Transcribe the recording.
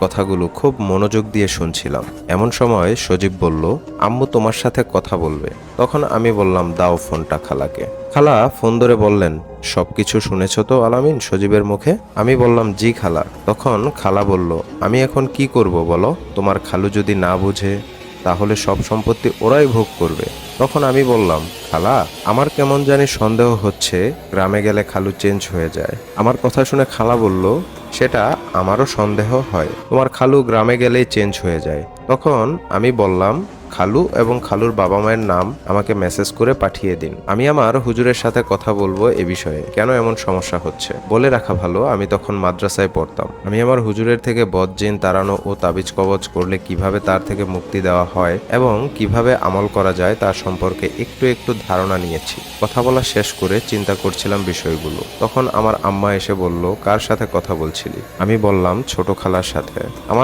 কথাগুলো খুব মনোযোগ দিয়ে শুনছিলাম। এমন সময় সজীব বলল, আম্মু তোমার সাথে কথা বলবে। তখন আমি বললাম, দাও ফোনটা খালাকে। খালা ফোন ধরে বললেন, সবকিছু শুনেছ তো আলামিন সজীবের মুখে? আমি বললাম, জি খালা। তখন খালা বলল, আমি এখন কি করব বলো? তোমার খালু যদি না বুঝে, তাহলে সব সম্পত্তি ওরাই ভোগ করবে। তখন আমি বললাম, খালা আমার কেমন জানি সন্দেহ হচ্ছে গ্রামে গেলে খালু চেঞ্জ হয়ে যায়। আমার কথা শুনে খালা বলল, সেটা আমারও সন্দেহ হয়, তোমার খালু গ্রামে গেলেই চেঞ্জ হয়ে যায়। তখন আমি বললাম, খালু এবং খালুর বাবা মায়ের নাম আমাকে মেসেজ করে পাঠিয়ে দিন, আমি আমার হুজুরের সাথে কথা বলবো এ বিষয়ে, কেন এমন সমস্যা হচ্ছে। বলে রাখা ভালো, আমি তখন মাদ্রাসায় পড়তাম। আমি আমার হুজুরের থেকে বদজিন তাড়ানো ও তাবিজ কবজ করলে কিভাবে তার থেকে মুক্তি দেওয়া হয় এবং কিভাবে আমল করা যায় তার সম্পর্কে একটু একটু ধারণা নিয়েছি। কথা বলা শেষ করে চিন্তা করছিলাম বিষয়গুলো। তখন আমার আম্মা এসে বলল, কার সাথে কথা বলছিলি? আমি বললাম, ছোট খালার সাথে। আমার